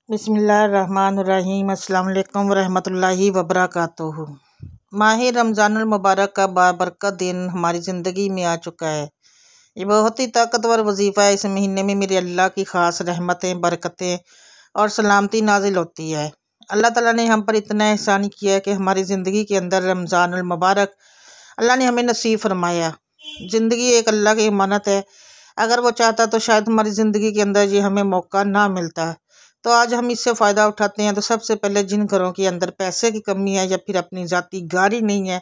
बिस्मिल्लाहिर्रहमानिर्रहीम। अस्सलाम वालेकुम वरहमतुल्लाहि वबरकातुहू। माह रमज़ानुल मुबारक का बाबरकत दिन हमारी ज़िंदगी में आ चुका है। ये बहुत ही ताकतवर वजीफ़ा है। इस महीने में मेरे अल्लाह की ख़ास रहमतें, बरकतें और सलामती नाजिल होती है। अल्लाह ताला ने हम पर इतना एहसान किया है कि हमारी ज़िंदगी के अंदर रमज़ानुल मुबारक अल्लाह ने हमें नसीब फरमाया। ज़िंदगी एक अल्लाह की अमानत है। अगर वो चाहता तो शायद हमारी ज़िंदगी के अंदर ये हमें मौका ना मिलता। तो आज हम इससे फ़ायदा उठाते हैं। तो सबसे पहले जिन घरों के अंदर पैसे की कमी है या फिर अपनी ज़ाती गाड़ी नहीं है,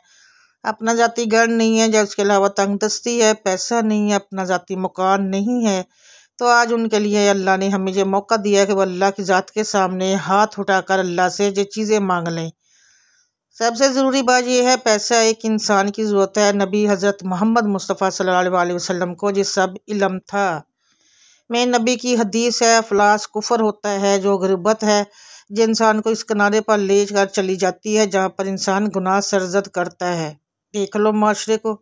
अपना ज़ाती घर नहीं है, या उसके अलावा तंगदस्ती है, पैसा नहीं है, अपना ज़ाती मकान नहीं है, तो आज उनके लिए अल्लाह ने हमें ये मौका दिया है कि वो अल्लाह की ज़ात के सामने हाथ उठाकर अल्लाह से ये चीज़ें मांग लें। सबसे ज़रूरी बात यह है, पैसा एक इंसान की ज़रूरत है। नबी हज़रत मोहम्मद मुस्तफ़ा सल्लल्लाहु अलैहि वसल्लम को ये सब इल्म था। में नबी की हदीस है, अफलास कुफर होता है, जो गुर्बत है, जो इंसान को इस किनारे पर ले कर चली जाती है जहाँ पर इंसान गुनाह सरजद करता है। देख लो माशरे को,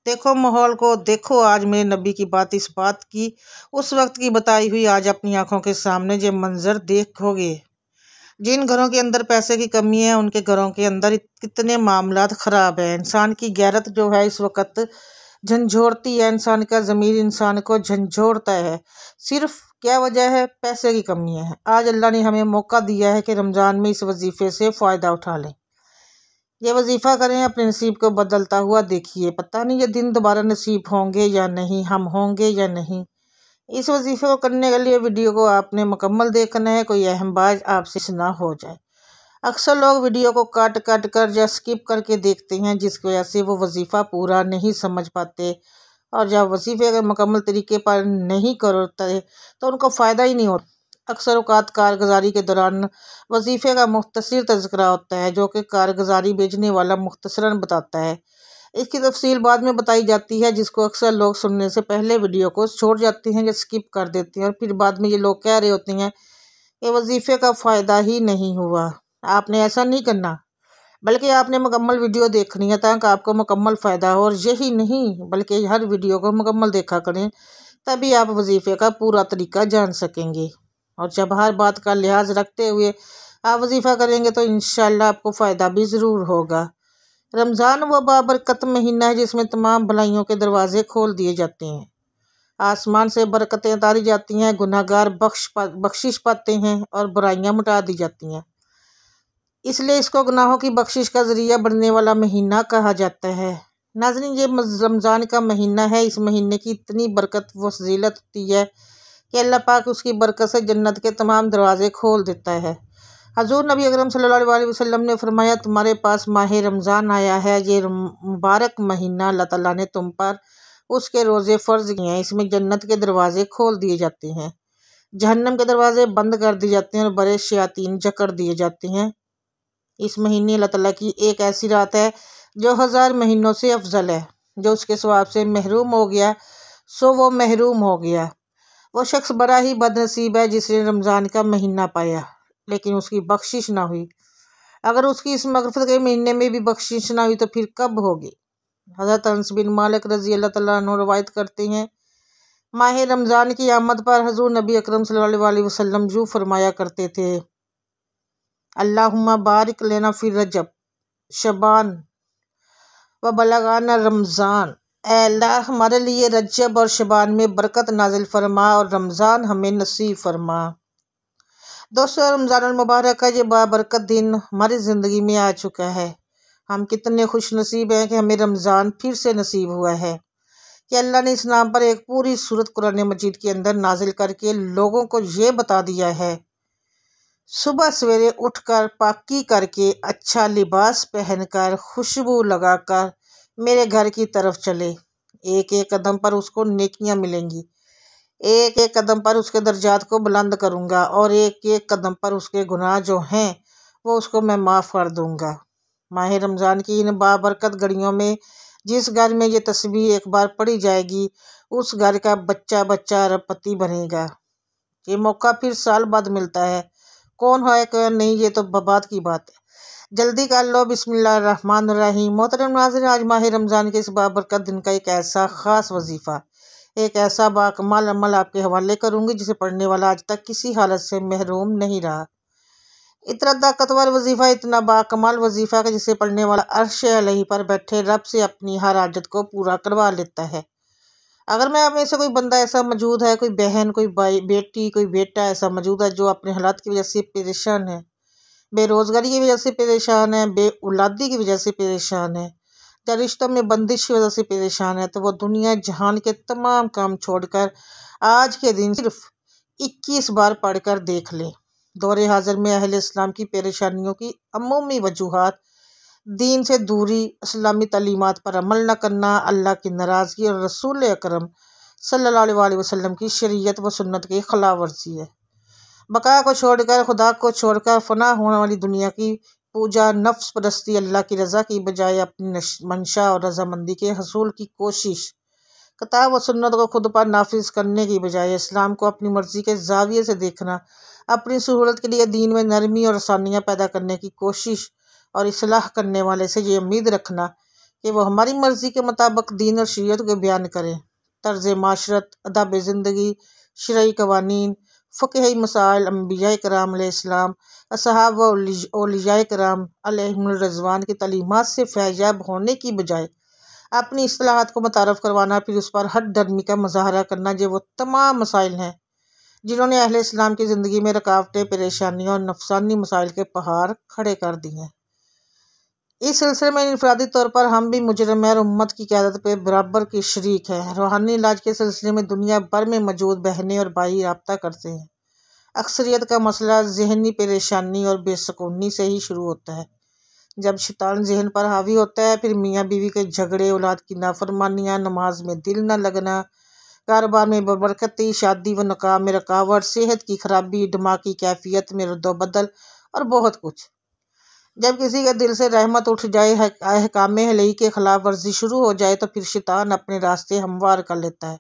देखो माहौल को, देखो आज मेरे नबी की बात, इस बात की उस वक्त की बताई हुई आज अपनी आंखों के सामने जो मंजर देखोगे। जिन घरों के अंदर पैसे की कमी है उनके घरों के अंदर कितने मामलात ख़राब है। इंसान की गैरत जो है इस वक्त झंझोड़ती है, इंसान का ज़मीर इंसान को झंझोड़ता है। सिर्फ क्या वजह है? पैसे की कमी है। आज अल्लाह ने हमें मौका दिया है कि रमज़ान में इस वजीफ़े से फ़ायदा उठा लें। ये वजीफ़ा करें, अपने नसीब को बदलता हुआ देखिए। पता नहीं ये दिन दोबारा नसीब होंगे या नहीं, हम होंगे या नहीं। इस वजीफ़े को करने के लिए वीडियो को आपने मुकम्मल देखना है, कोई अहम बात आपसे ना हो जाए। अक्सर लोग वीडियो को काट काट कर या स्किप करके देखते हैं, जिसकी वजह से वो वजीफ़ा पूरा नहीं समझ पाते, और जब वजीफ़े के मुकम्मल तरीके पर नहीं करते तो उनको फ़ायदा ही नहीं होता। अक्सर औक़ात कारगुज़ारी के दौरान वजीफ़े का मुख्तसर तज़किरा होता है, जो कि कारगुज़ारी भेजने वाला मुख्तसरन बताता है। इसकी तफसील बाद में बताई जाती है, जिसको अक्सर लोग सुनने से पहले वीडियो को छोड़ जाते हैं या स्किप कर देते हैं, और फिर बाद में ये लोग कह रहे होते हैं कि वजीफ़े का फ़ायदा ही नहीं हुआ। आपने ऐसा नहीं करना, बल्कि आपने मुकम्मल वीडियो देखनी है ताकि आपको मुकम्मल फ़ायदा हो। और यही नहीं बल्कि हर वीडियो को मुकम्मल देखा करें, तभी आप वजीफ़े का पूरा तरीका जान सकेंगे। और जब हर बात का लिहाज रखते हुए आप वजीफ़ा करेंगे तो इंशाअल्लाह आपको फ़ायदा भी ज़रूर होगा। रमज़ान वो बाबरकत महीना है जिसमें तमाम भलाइयों के दरवाज़े खोल दिए जाते हैं। आसमान से बरकतें उतारी जाती हैं, गुनहगार बख्शिश पाते हैं और बुराइयां मिटा दी जाती हैं। इसलिए इसको गुनाहों की बख्शिश का ज़रिया बनने वाला महीना कहा जाता है। नाज़रीन, ये रमज़ान का महीना है। इस महीने की इतनी बरकत व फजीलत होती है कि अल्लाह पाक उसकी बरकत से जन्नत के तमाम दरवाज़े खोल देता है। हज़ूर नबी अकरम सल्लल्लाहु अलैहि वसल्लम ने फरमाया, तुम्हारे पास माह रमज़ान आया है, ये मुबारक महीना अल्लाह ताला ने तुम पर उसके रोज़े फ़र्ज़ किए हैं। इसमें जन्नत के दरवाज़े खोल दिए जाते हैं, जहन्नम के दरवाज़े बंद कर दिए जाते हैं और बड़े शयातीन जकड़ दिए जाते हैं। इस महीने अल्लाह ताला की एक ऐसी रात है जो 1000 महीनों से अफजल है। जो उसके सवाब से महरूम हो गया सो वो महरूम हो गया। वो शख्स बड़ा ही बदनसीब है जिसने रमज़ान का महीना पाया लेकिन उसकी बख्शिश ना हुई। अगर उसकी इस मगफिरत के महीने में भी बख्शिश ना हुई तो फिर कब होगी? हज़रत अनस बिन मालिक रज़ी अल्लाह तआला अन्हु रवायत करते हैं, माह रमज़ान की आमद पर हज़ूर नबी अकरम सल्लल्लाहु अलैहि वसल्लम यूँ फरमाया करते थे, अल्लाहुम्मा बारिक लेना फिर रजब शबान व बलगाना रमज़ान। अल्लाह हमारे लिए रजब और शबान में बरकत नाजिल फरमा और रमज़ान हमें नसीब फरमा। दोस्तों, रमज़ानुल मुबारक का ये बाबरकत दिन हमारी ज़िंदगी में आ चुका है। हम कितने खुश नसीब हैं कि हमें रमज़ान फिर से नसीब हुआ है कि अल्लाह ने इस नाम पर एक पूरी सूरत कुरान मजीद के अंदर नाजिल करके लोगों को ये बता दिया है, सुबह सवेरे उठकर पाकी करके अच्छा लिबास पहनकर खुशबू लगाकर मेरे घर की तरफ चले। एक एक कदम पर उसको नेकियां मिलेंगी, एक एक कदम पर उसके दर्जात को बुलंद करूँगा और एक एक कदम पर उसके गुनाह जो हैं वो उसको मैं माफ़ कर दूँगा। माह रमज़ान की इन बाबरकत घड़ियों में जिस घर में ये तस्बीह एक बार पढ़ी जाएगी उस घर का बच्चा बच्चा अरबपति बनेगा। ये मौका फिर साल बाद मिलता है, कौन है कौन नहीं ये तो बात की बात है। जल्दी कर लो। बिस्मिल्लाहिर्रहमानिर्रहीम। मोहतरम नाज़रीन, आज माह रमज़ान के इस बाबरकत दिन का एक ऐसा ख़ास वजीफ़ा, एक ऐसा बाकमाल अमल आपके हवाले करूँगी जिसे पढ़ने वाला आज तक किसी हालत से महरूम नहीं रहा। इतना ताकतवर वजीफ़ा, इतना बाकमाल वजीफ़ा कि जिसे पढ़ने वाला अर्श अलही पर बैठे रब से अपनी हर हाजत को पूरा करवा लेता है। अगर मैं आप में से कोई बंदा ऐसा मौजूद है, कोई बहन, कोई भाई, बेटी, कोई बेटा ऐसा मौजूद है जो अपने हालात की वजह से परेशान है, बेरोज़गारी की वजह से परेशान है, बे औलादी की वजह से परेशान है, या रिश्तों में बंदिश की वजह से परेशान है, तो वो दुनिया जहान के तमाम काम छोड़कर आज के दिन सिर्फ 21 बार पढ़कर देख ले। दौरे हाजिर में अहले इस्लाम की परेशानियों की अमूमी वजूहात, दीन से दूरी, इस्लामी तालीमात पर अमल न करना, अल्लाह की नाराज़गी और रसूल अकरम सल्लल्लाहु अलैहि वसल्लम की शरीयत व सुन्नत की खिलाफ वर्जी है। बका को छोड़कर, खुदा को छोड़कर फना होने वाली दुनिया की पूजा, नफ्स परस्ती, अल्लाह की रज़ा की बजाय अपनी मंशा और रजामंदी के हसूल की कोशिश, किताब व सुन्नत को खुद पर नाफिज करने की बजाय इस्लाम को अपनी मर्ज़ी के ज़ाविये से देखना, अपनी सहूलत के लिए दीन में नरमी और आसानियाँ पैदा करने की कोशिश और इस्लाह करने वाले से ये उम्मीद रखना कि वो हमारी मर्ज़ी के मुताबिक दीन और शरीयत को बयान करें। तर्ज़ माशरत, अदब ज़िंदगी, शरई कवानीन, फ़िक़ही मसाइल, अंबिया कराम अलैहिस्सलाम, असहाब व औलिया कराम अलैहिमुर रिज़वान की तालीमात से फैज़याब होने की बजाय अपनी इस्लाहात को मुतारफ़ करवाना, फिर उस पर हद दर्मी का मुज़ाहरा करना, ये वो तमाम मसाइल हैं जिन्होंने अहले इस्लाम की ज़िंदगी में रुकावटें, परेशानियों और नफसानी मसाइल के पहाड़ खड़े कर दिए हैं। इस सिलसिले में इनफरादी तौर पर हम भी मुजरिम और उम्मत की क़यादत पे बराबर की शरीक हैं। रूहानी इलाज के सिलसिले में दुनिया भर में मौजूद बहनें और भाई रब्ता करते हैं। अक्सरियत का मसला ज़हनी परेशानी और बेसुकूनी से ही शुरू होता है। जब शैतान जहन पर हावी होता है, फिर मियाँ बीवी के झगड़े, औलाद की नाफरमानियाँ, नमाज में दिल न लगना, कारोबार में बरकती, शादी व निकाह में रुकावट, सेहत की खराबी, दिमागी कैफियत में रद्दोबदल और बहुत कुछ। जब किसी के दिल से रहमत उठ जाए, अहकाम अलही के खिलाफ वर्जी शुरू हो जाए, तो फिर शैतान अपने रास्ते हमवार कर लेता है।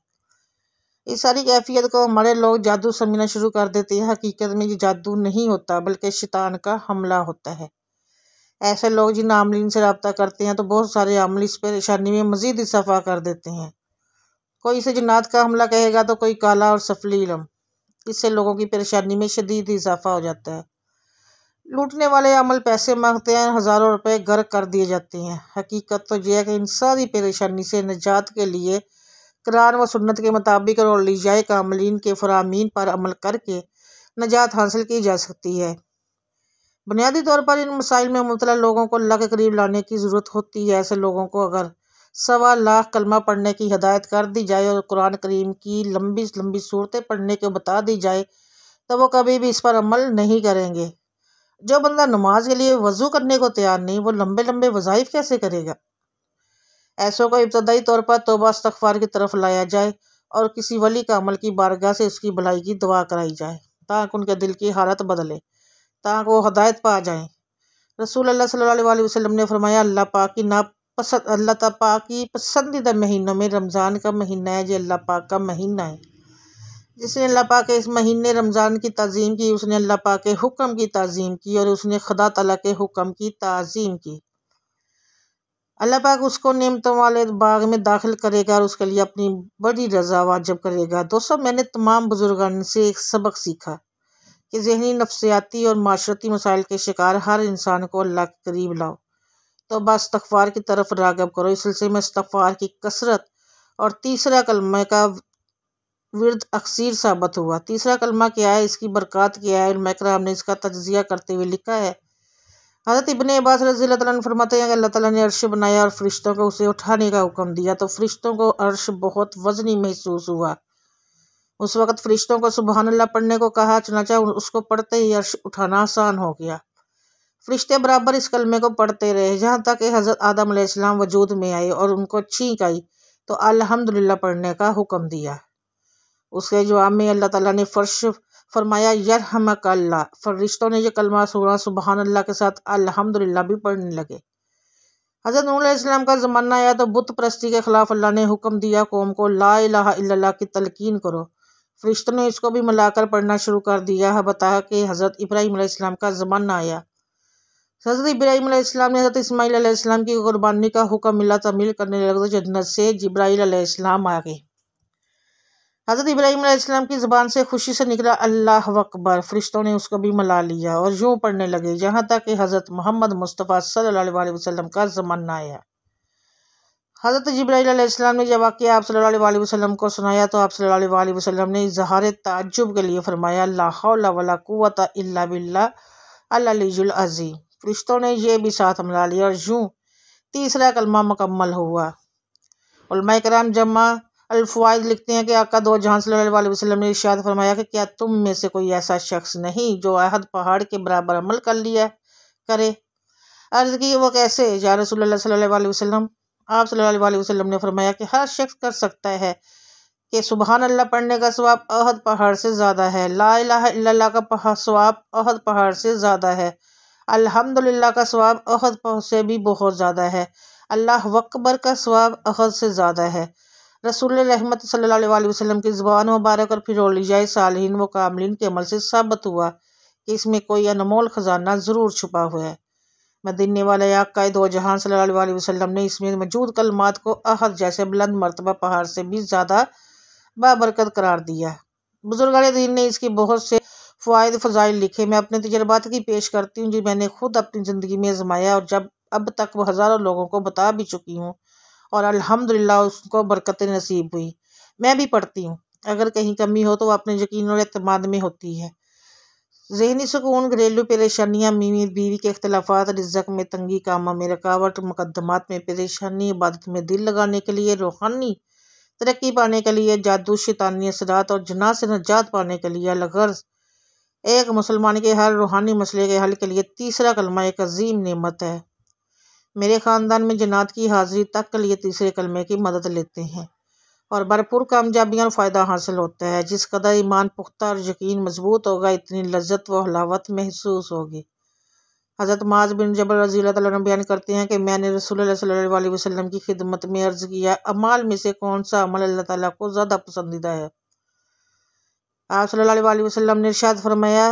इस सारी कैफियत को हमारे लोग जादू समझना शुरू कर देते हैं। हकीकत में ये जादू नहीं होता, बल्कि शैतान का हमला होता है। ऐसे लोग जिन आमलीन से रब्ता करते हैं, तो बहुत सारे आमली इस परेशानी में मज़ीद इजाफा कर देते हैं। कोई इसे जिन्नात का हमला कहेगा, तो कोई काला और सफली इल्म। इससे लोगों की परेशानी में शदीद इजाफा हो जाता है। लूटने वाले अमल पैसे मांगते हैं, हज़ारों रुपए गर्क कर दिए जाते हैं। हकीकत तो यह है कि इन सारी परेशानी से निजात के लिए कुरान व सुन्नत के मुताबिक और औलियाए कामिलीन के फरामीन पर अमल करके निजात हासिल की जा सकती है। बुनियादी तौर पर इन मसाइल में मुब्तला लोगों को अल्लाह के करीब लाने की ज़रूरत होती है। ऐसे लोगों को अगर 1.25 लाख कलमा पढ़ने की हिदायत कर दी जाए और कुरान करीम की लंबी लंबी सूरतें पढ़ने को बता दी जाए, तो वो कभी भी इस पर अमल नहीं करेंगे। जो बंदा नमाज के लिए वज़ू करने को तैयार नहीं, वो लंबे लंबे वज़ाइफ कैसे करेगा। ऐसों को इब्तदाई तौर पर तौबा इस्तग़फ़ार की तरफ लाया जाए और किसी वली का अमल की बारगाह से उसकी भलाई की दुआ कराई जाए, ताकि उनके दिल की हालत बदले, ताकि वो हदायत पा जाएँ। रसूल अल्लाह सल्लल्लाहु अलैहि वसल्लम ने फरमाया, अल्लाह पाक की पसंदीदा महीनों में रमज़ान का महीना है। ये अल्लाह पाक का महीना है। जिसने अल्लाह पाक के इस महीने रमज़ान की ताज़ीम की, उसने अल्लाह पाक के हुक्म की ताज़ीम की और उसने खुदा तआला के हुक्म की ताज़ीम की। अल्लाह पाक उसको नेमतों वाले बाग में दाखिल करेगा और उसके लिए अपनी बड़ी रज़ा वाजिब करेगा। दोस्तों, मैंने तमाम बुजुर्गान से एक सबक सीखा कि ज़हनी, नफ्सियाती और माशरती मसाइल के शिकार हर इंसान को अल्लाह के करीब लाओ, तौबा इस्तग़फ़ार की तरफ राग़िब करो। इस सिलसिले में इस्तग़फ़ार की कसरत और तीसरा कलमे का विर्द अक्सीर साबित हुआ। तीसरा कलमा क्या है, इसकी बरक़ात क्या है, उलमा किराम ने इसका तज्ज़िया करते हुए लिखा है। हज़रत इब्न अब्बास रज़ियल्लाहु अन्हु फरमाते हैं कि अल्लाह ताला ने अर्श बनाया और फरिश्तों को उसे उठाने का हुक्म दिया, तो फरिश्तों को अर्श बहुत वज़नी महसूस हुआ। उस वक़्त फरिश्तों को सुबहान अल्लाह पढ़ने को कहा, चुनांचे उसको पढ़ते ही अर्श उठाना आसान हो गया। फरिश्ते बराबर इस कलमे को पढ़ते रहे, जहाँ तक कि हज़रत आदम अलैहिस्सलाम वजूद में आए और उनको छींक आई, तो अल्हम्दुलिल्लाह पढ़ने का हुक्म दिया। उसके जवाब में अल्लाह ताला ने फर्श फरमाया, यरहमकल्लाह। फरिश्तों ने यह कलमा सुना, सुबहान अल्लाह के साथ अल्हम्दुलिल्लाह भी पढ़ने लगे। हज़रत नूह अलैहिस्सलाम का ज़माना आया तो बुत परस्ती के ख़िलाफ़ अल्लाह ने हुक्म दिया, कौम को ला इलाहा इल्लल्लाह की तलकीन करो। फरिश्तों ने इसको भी मिलाकर पढ़ना शुरू कर दिया है। बताया कि हज़रत इब्राहीम अलैहिस्सलाम का ज़माना आया। हज़रत इब्राहीम अलैहिस्सलाम ने हज़रत इस्माईल अलैहिस्सलाम की कुर्बानी का हुक्म मिला, तमील करने लगे तो जन्नत से जिब्राईल अलैहिस्सलाम आ गए। हज़रत इब्राहीम अलैहिस्सलाम की ज़बान से खुशी से निकला अल्लाह अकबर। फरिश्तों ने उसको भी मिला लिया और यूँ पढ़ने लगे जहाँ तक कि हज़रत मोहम्मद मुस्तफ़ा सल्लल्लाहु अलैहि वसल्लम का ज़माना आया। हज़रत जिब्राईल अलैहिस्सलाम ने जब वाक़या आप सल्लल्लाहु अलैहि वसल्लम को सुनाया तो आप सल्लल्लाहु अलैहि वसल्लम ने इज़हार ताज्जुब के लिए फरमाया ला हौला वला कुव्वता इल्ला बिल्लाह अल अलीयुल अज़ीम। फरिश्तों ने ये भी साथ मिला लिया और यूँ तीसरा कलमा मुकम्मल हुआ। उलमाए किराम जमा अल-फ़वाइद लिखते हैं कि आका दो जहां सल्लल्लाहु अलैहि वसल्लम ने इरशाद फरमाया कि क्या तुम में से कोई ऐसा शख्स नहीं जो अहद पहाड़ के बराबर अमल कर लिया करे। अर्ज़ की वो कैसे या रसूलुल्लाह सल्लल्लाहु अलैहि वसल्लम। आप सल्लल्लाहु अलैहि वसल्लम ने फरमाया कि हर शख्स कर सकता है कि सुबहान अल्लाह पढ़ने का सवाब अहद पहाड़ से ज़्यादा है, ला इलाहा इल्लल्लाह का सवाब अहद पहाड़ से ज़्यादा है, अल्हम्दुलिल्लाह का सवाब अहद से भी बहुत ज़्यादा है, अल्लाह अकबर का सवाब अहद से ज़्यादा है। रसूल रहमत सल्लल्लाहु अलैहि वसल्लम की ज़ुबान मुबारक और फिर औलियाए सालिहीन व कामिलीन के अमल से साबित हुआ कि इसमें कोई अनमोल ख़जाना ज़रूर छुपा हुआ है। मदीने वाले आका दो जहां सल्लल्लाहु अलैहि वसल्लम ने इसमें मौजूद कलमात को अहद जैसे बुलंद मरतबा पहाड़ से भी ज़्यादा बाबरकत करार दिया। बुजुर्गान दीन ने इसके बहुत से फ़वाइद फ़ज़ाइल लिखे। मैं अपने तजर्बात की पेश करती हूँ जो मैंने खुद अपनी ज़िंदगी में आज़माया और जब अब तक वो हज़ारों लोगों को बता भी चुकी हूँ और अल्हम्दुलिल्लाह उसको बरकतें नसीब हुई। मैं भी पढ़ती हूँ। अगर कहीं कमी हो तो अपने यकीन और एतमाद में होती है। ज़हनी सुकून, घरेलू परेशानियाँ, बीवी बीवी के इख्तलाफात, रिज़्क़ में तंगी, कामों में रुकावट, मुकद्दमात में परेशानी, इबादत में दिल लगाने के लिए, रूहानी तरक्की पाने के लिए, जादू शैतानी असरात और जनाह से नजात पाने के लिए, अलगर्ज़ एक मुसलमान के हर रूहानी मसले के हल के लिए तीसरा कलमा एक अजीम नेमत है। मेरे ख़ानदान में जन्नत की हाज़िरी तक के लिए तीसरे कलमे की मदद लेते हैं और भरपूर कामयाबियाँ और फ़ायदा हासिल होता है। जिस कदर ईमान पुख्ता और यकीन मजबूत होगा इतनी लज्जत व हलावत महसूस होगी। हज़रत मुआज़ बिन जबल रज़ियल्लाहु अन्हु बयान करते हैं कि मैंने रसूलुल्लाह सल्लल्लाहु अलैहि वसल्लम की खिदमत में अर्ज़ किया अमाल में से कौन सा अमल अल्लाह ताला को ज़्यादा पसंदीदा है। आप सल्लल्लाहु अलैहि वसल्लम ने इरशाद फरमाया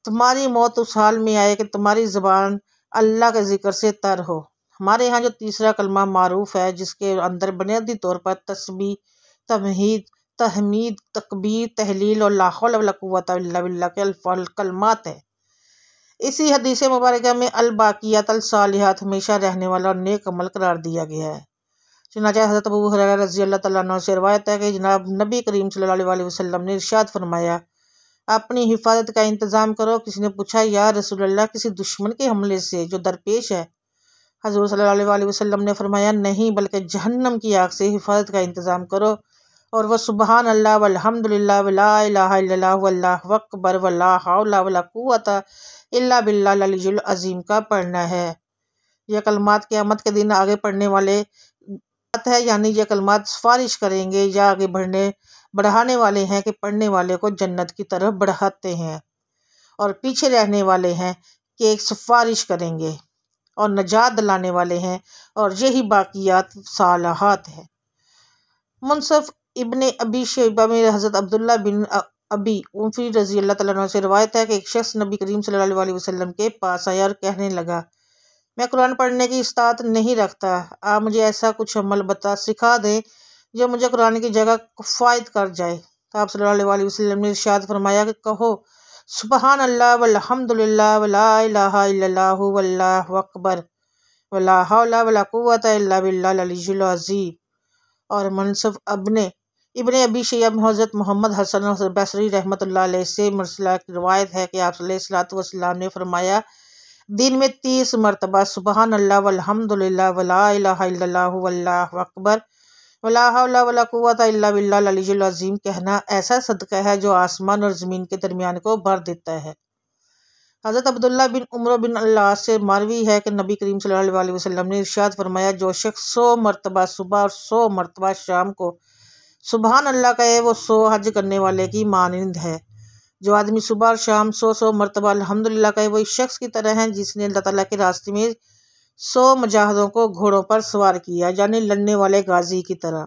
तुम्हारी मौत उस हाल में आए कि तुम्हारी ज़बान अल्लाह के ज़िक्र से तर हो। हमारे यहाँ जो तीसरा कलमा मारूफ है जिसके अंदर बुनियादी तौर पर तस्बीह, तमहीद, तहमीद, तकबीर, तहलील और ला हौला वला कुव्वता इल्ला बिल्लाह के कलमात है। इसी हदीस मुबारक में अल बाकियात अल सालिहात हमेशा रहने वाला और नेक अमल करार दिया गया है। चुनांचे हज़रत अबू हुरैरा रज़ियल्लाहु तआला अन्हु से रिवायत है कि जनाब नबी करीम सल्लल्लाहु अलैहि वसल्लम ने इरशाद फरमाया अपनी हिफाजत का इंतज़ाम करो। किसी ने पूछा या रसूलल्लाह किसी दुश्मन के हमले से जो दरपेश है। हज़रत सल्लल्लाहु अलैहि वसल्लम ने फरमाया नहीं बल्कि जहन्नम की आग से हिफाजत का इंतज़ाम करो और वह सुबहान अल्लाह वल्हम्दुलिल्लाह वला इलाहा इल्लल्लाह वल्लाहु अकबर वला हौला वला कुव्वता इल्ला बिल्लाह अल-अलीयुल अज़ीम का पढ़ना है। यह कलमात क़यामत के दिन आगे पढ़ने वाले है यानी ये कलमात सिफारिश करेंगे या आगे बढ़ाने वाले हैं कि पढ़ने वाले को जन्नत की तरफ बढ़ाते हैं और पीछे रहने वाले हैं कि एक सिफारिश करेंगे और नजात दिलाने वाले हैं और यही बाकियात सालहात है। मुनसफ इब्ने अबी शैबा में हज़रत अब्दुल्ला बिन अबी उफ़ी रज़ियल्लाहु तआला अन्हु से रिवायत है कि एक शख्स नबी करीम सल्लल्लाहु अलैहि वसल्लम के पास आया और कहने लगा मैं कुरान पढ़ने की इस्तात नहीं रखता, आप मुझे ऐसा कुछ अमल सिखा दें जो मुझे कुरान की जगह फ़ायद कर जाए। तो आप सल्लल्लाहु अलैहि वसल्लम ने इरशाद फरमाया कि कहो सुबहान अल्लाह वल्हम्दुलिल्लाह वला इलाहा इल्लल्लाहु वल्लाहु अकबर वला हौला वला कुव्वता इल्ला बिल्लाह अल-अलीयुल अज़ीम। और मुनसफ इब्ने अबी शैबा में हज़रत मोहम्मद हसन बसरी रहमतुल्लाह अलैह से मुरसला की रवायत है कि आप सल्लल्लाहु अलैहि वसल्लम ने फरमाया दिन में 30 मरतबा सुबहान अल्लाह वल्हम्दुलिल्लाह वला इलाहा इल्लल्लाहु वल्लाहु अकबर वला हौला वला कुव्वता इल्ला बिल्लाह अल-अलीयुल अज़ीम कहना ऐसा सदका है जो आसमान और ज़मीन के दरमियान को भर देता है। हज़रत अब्दुल्ला बिन उमर बिन अल्लाह से मारवी है कि नबी करीम सल्लल्लाहु अलैहि वसल्लम ने इरशाद फरमाया जो शख्स 100 मरतबा सुबह और 100 मरतबा शाम को सुबहान अल्लाह कहे वो 100 हज करने वाले की मानिंद है। जो आदमी सुबह और शाम 100 मरतबा अल्हम्दुलिल्लाह कहे वो इस शख्स की तरह है जिसने अल्लाह ताला के रास्ते में 100 मुजाहिदों को घोड़ों पर सवार किया यानी लड़ने वाले गाजी की तरह।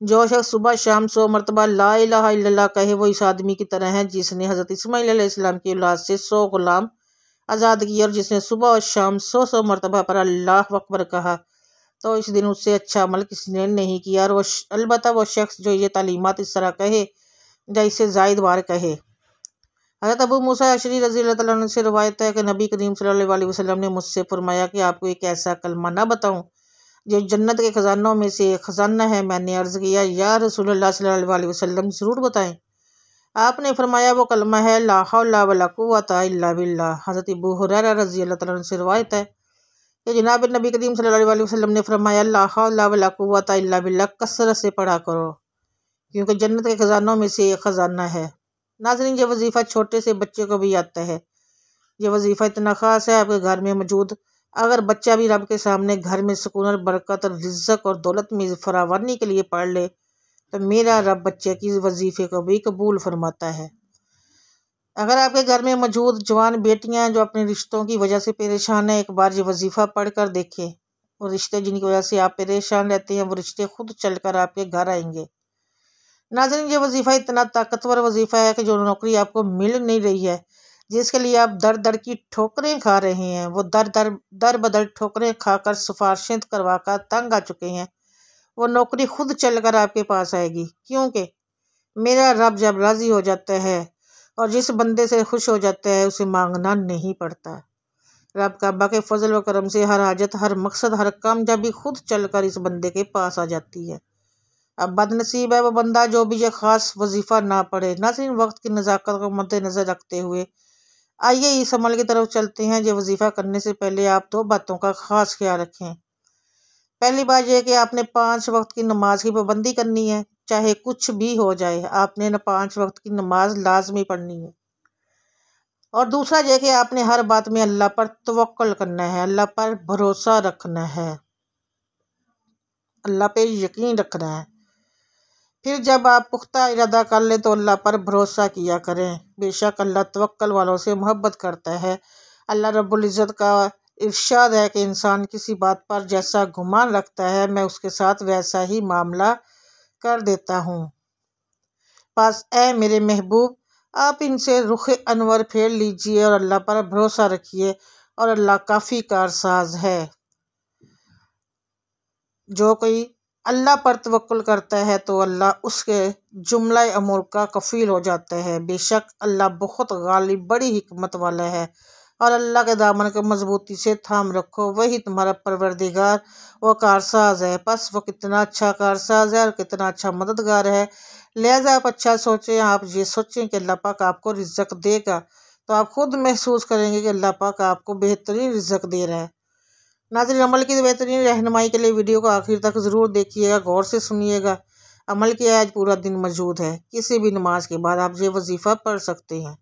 जो शख्स सुबह शाम 100 मरतबा ला इलाहा इल्लल्लाह कहे वो इस आदमी की तरह है जिसने हज़रत इस्माईल अलैहिस्सलाम की औलाद से 100 गुलाम आज़ाद किए और जिसने सुबह और शाम 100 मरतबा पर अल्लाह अकबर कहा तो इस दिन उससे अच्छा अमल किसी ने नहीं किया। और अलबत्ता वो शख्स जो ये तालीमात इस तरह कहे या इससे जायद बार कहे। हज़रत अबू मूसा अशरी रज़ी अल्लाह तआला अन्हु से रवायत है कि नबी करीम सल्लल्लाहु अलैहि वसल्लम ने मुझसे फरमाया कि आपको एक ऐसा कलमा ना बताऊं जो जन्नत के ख़जानों में से एक ख़जाना है। मैंने अर्ज़ किया, या रसूलुल्लाह सल्लल्लाहु अलैहि वसल्लम, ज़रूर बताएं। आपने फरमाया, वो कलमा है ला हौला वला कुव्वता इल्ला बिल्लाह। हज़रत अबू हुरैरा रज़ी अल्लाह तआला अन्हु से रवायत है कि जनाब नबी करीम सल्लल्लाहु अलैहि वसल्लम ने फरमाया, ला हौला वला कुव्वता इल्ला बिल्लाह कसरत से पढ़ा करो, क्योंकि जन्नत के ख़जानों में से एक ख़जाना है। नाज़रीन, ये वजीफ़ा छोटे से बच्चे को भी आता है। ये वजीफ़ा इतना ख़ास है, आपके घर में मौजूद अगर बच्चा भी रब के सामने घर में सुकून और बरकत और रिज़्क़ और दौलत में फरावानी के लिए पढ़ ले तो मेरा रब बच्चे की वजीफ़े को भी कबूल फरमाता है। अगर आपके घर में मौजूद जवान बेटियां जो अपने रिश्तों की वजह से परेशान है, एक बार ये वजीफ़ा पढ़ कर देखें। वो रिश्ते जिनकी वजह से आप परेशान रहते हैं, वो रिश्ते खुद चलकर आपके घर आएंगे। नाज़रीन, ये वजीफ़ा इतना ताकतवर वजीफ़ा है कि जो नौकरी आपको मिल नहीं रही है, जिसके लिए आप दर दर की ठोकरें खा रहे हैं, वो दर बदर ठोकरें खाकर सिफारिशें करवा कर तंग आ चुके हैं, वो नौकरी खुद चलकर आपके पास आएगी। क्योंकि मेरा रब जब राज़ी हो जाता है और जिस बंदे से खुश हो जाता है उसे मांगना नहीं पड़ता। रब काबा के फजल व करम से हर हाजत, हर मकसद, हर कामयाबी खुद चलकर इस बंदे के पास आ जाती है। अब बदनसीब है वो बंदा जो भी ये ख़ास वजीफ़ा ना पढ़े। नाज़रीन, वक्त की नज़ाकत को मद्देनज़र रखते हुए आइए इस अमल की तरफ चलते हैं। ये वजीफ़ा करने से पहले आप 2 बातों का ख़ास ख्याल रखें। पहली बात यह कि आपने 5 वक्त की नमाज की पाबंदी करनी है। चाहे कुछ भी हो जाए, आपने 5 वक्त की नमाज लाजमी पढ़नी है। और दूसरा यह कि आपने हर बात में अल्लाह पर तवक्कुल करना है, अल्लाह पर भरोसा रखना है, अल्लाह पे यकीन रखना है। फिर जब आप पुख्ता इरादा कर लें तो अल्लाह पर भरोसा किया करें। बेशक अल्लाह तवक्कल वालों से मोहब्बत करता है। अल्लाह रब्बुल इज़्ज़त का इरशाद है कि इंसान किसी बात पर जैसा गुमान रखता है, मैं उसके साथ वैसा ही मामला कर देता हूँ। बस ऐ मेरे महबूब, आप इनसे रुख अनवर फेर लीजिए और अल्लाह पर भरोसा रखिए, और अल्लाह काफ़ी कारसाज है। जो कोई अल्लाह पर तवक्कुल करता है तो अल्लाह उसके जुमला अमूर का कफ़ील हो जाता है। बेशक अल्लाह बहुत गालिब, बड़ी हिकमत वाला है, और अल्लाह के दामन को मजबूती से थाम रखो, वही तुम्हारा परवरदिगार वो कारसाज है। बस वो कितना अच्छा कारसाज है और कितना अच्छा मददगार है। लिहाजा आप अच्छा सोचें। आप ये सोचें कि अल्लाह पाक आपको रिज़्क़ देगा, तो आप खुद महसूस करेंगे कि अल्लाह पाक आपको बेहतरीन रिज़्क़ दे रहा है। नाज़रीन, अमल की बेहतरीन रहनुमाई के लिए वीडियो को आखिर तक ज़रूर देखिएगा, गौर से सुनिएगा। अमल की आज पूरा दिन मौजूद है। किसी भी नमाज के बाद आप ये वजीफ़ा पढ़ सकते हैं।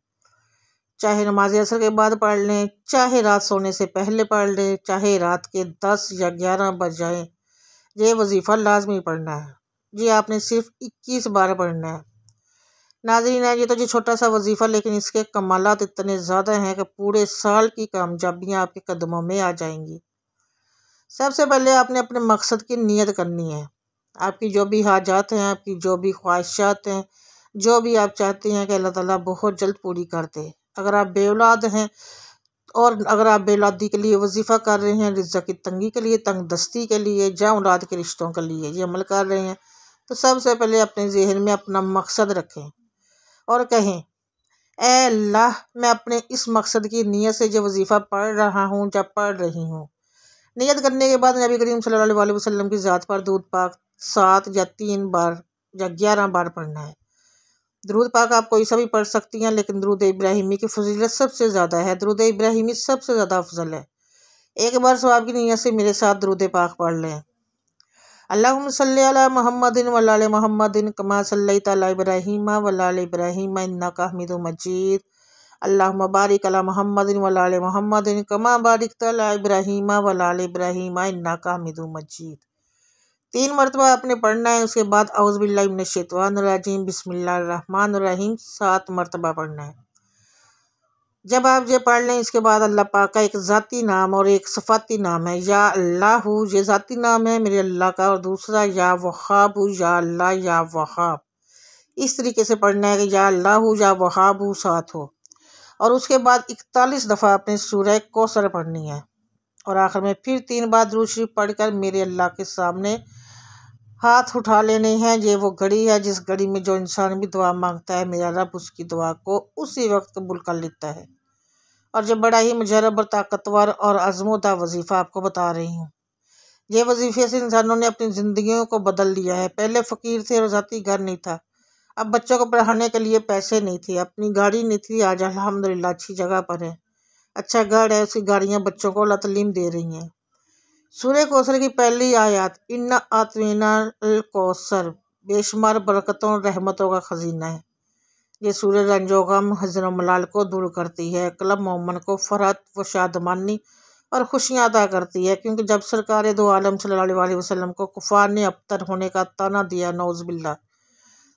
चाहे नमाज असर के बाद पढ़ लें, चाहे रात सोने से पहले पढ़ लें, चाहे रात के 10 या 11 बज जाएँ, ये वजीफ़ा लाजमी पढ़ना है। जी, आपने सिर्फ 21 बार पढ़ना है। नाज़रीन, ये तो जी छोटा सा वजीफ़ा, लेकिन इसके कमालात इतने ज़्यादा हैं कि पूरे साल की कामयाबियाँ आपके कदमों में आ जाएंगी। सबसे पहले आपने अपने मकसद की नीयत करनी है। आपकी जो भी हाजात हैं, आपकी जो भी ख्वाहिशात हैं, जो भी आप चाहते हैं कि अल्लाह ताला बहुत जल्द पूरी कर दे। अगर आप बेऔलाद हैं और अगर आप बेऔलादी के लिए वजीफ़ा कर रहे हैं, रिज़्क़ की तंगी के लिए, तंग दस्ती के लिए, या औलाद के रिश्तों के लिए ये अमल कर रहे हैं, तो सबसे पहले अपने जहन में अपना मकसद रखें और कहें, ए अल्लाह, मैं अपने इस मकसद की नीयत से जो वजीफ़ा पढ़ रहा हूँ या पढ़ रही हूँ। नियत करने के बाद नबी करीम सल्लल्लाहु अलैहि वसल्लम की ज़ात पर दूध पाक 7 या 3 बार या 11 बार पढ़ना है। दुरूद पाक आप कोई सा भी पढ़ सकती हैं, लेकिन दुरूद इब्राहिमी की फजीलत सबसे ज़्यादा है। दुरूद इब्राहिमी सबसे ज़्यादा अफजल है। एक बार सवाब की नीयत से मेरे साथ दुरूद पाक पढ़ लें। अल्लाहुम्मा सल्ली अला मुहम्मदिन व अला मुहम्मदिन कमा सल्लैता अला इब्राहीम व अला इब्राहीम इन्नका हमीदुम मजीद। अल्लाहुम्मा बारिक अला मुहम्मदिन व अला मुहम्मदिन कमा बारिकता अला इब्राहीम व अला इब्राहीम इन्नका हमीदुम मजीद। 3 मरतबा आपने पढ़ना है। उसके बाद औज़ु बिल्लाहि मिनश शैतानिर रजीम बिस्मिल्लाहिर रहमानिर रहीम 7 मरतबा पढ़ना है। जब आप ये पढ़ लें, इसके बाद अल्लाह पाक का एक ज़ाती नाम और एक सफ़ाती नाम है। या अल्लाहु, ये ज़ाती नाम है मेरे अल्लाह का, और दूसरा या वहाबु, या अल्लाह या वहाब। इस तरीके से पढ़ना है कि या अल्लाहु या वहाबु साथ हो। और उसके बाद 41 दफ़ा आपने सूरह कौसर पढ़नी है। और आखिर में फिर 3 बार दुरूद शरीफ पढ़कर मेरे अल्लाह के सामने हाथ उठा लेने हैं। ये वो घड़ी है जिस घड़ी में जो इंसान भी दुआ मांगता है मेरा रब उसकी दुआ को उसी वक्त कबूल कर लेता है। और जो बड़ा ही मुजरब और ताकतवर और आजमूदा वजीफ़ा आपको बता रही हूँ। ये वजीफ़े से इंसानों ने अपनी ज़िंदगियों को बदल लिया है। पहले फ़कीर थे और ज़ाती घर नहीं था, अब बच्चों को पढ़ाने के लिए पैसे नहीं थे, अपनी गाड़ी नहीं थी, आज अल्हम्दुलिल्लाह अच्छी जगह पर है, अच्छा घर है, उसकी गाड़ियाँ बच्चों को अल्लाह तालीम दे रही हैं। सूरह कौसर की पहली आयत, इन्ना आतवीना अल कौसर, बेशुमार बरकतों और रहमतों का खजीना है। ये सूरह रंजो गम हज़न और मलाल को दूर करती है, कलब मोमन को फरहत व शादमानी और खुशियाँ अता करती है। क्योंकि जब सरकार दो आलम सल्लल्लाहु अलैहि वसल्लम को कुफार ने अबतर होने का ताना दिया, नौज़ बिल्लाह,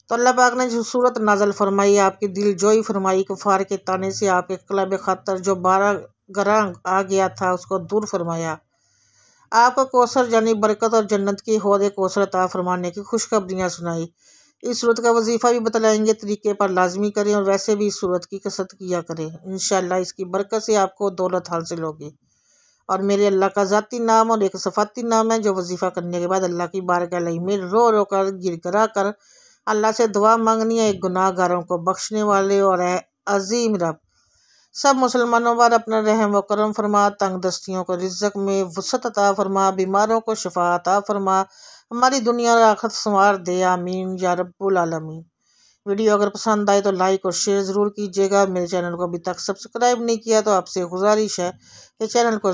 तो अल्लाह पाक ने जो सूरत नाजल फरमाई, आपकी दिल जोई फरमाई, कुफार के ताने से आपके कलब खतर जो 12 गरां आ गया था उसको दूर फरमाया। आपको कौसर यानी बरकत और जन्नत की हौद कौसर अता फरमाने की खुशखबरियाँ सुनाई। इस सूरत का वजीफ़ा भी बतलाएंगे, तरीके पर लाजमी करें और वैसे भी इस सूरत की कसरत किया करें। इंशाअल्लाह इसकी बरकत से आपको दौलत हासिल होगी। और मेरे अल्लाह का ज़ाती नाम और एक सफ़ाती नाम है जो वजीफ़ा करने के बाद अल्लाह की बारगाह में रो रो कर गिड़गिड़ा कर अल्लाह से दुआ मांगनी है। एक गुनाहगारों को बख्शने वाले और अजीम रब सब मुसलमानों पर अपना रहम व करम फरमा, तंग दस्तियों को रिज़्क़ में वसअत अता फरमा, बीमारों को शिफा अता फरमा, हमारी दुनिया और आखिरत संवार दे, आमीन या रब्बुल आलमीन। वीडियो अगर पसंद आए तो लाइक और शेयर ज़रूर कीजिएगा। मेरे चैनल को अभी तक सब्सक्राइब नहीं किया तो आपसे गुजारिश है कि चैनल को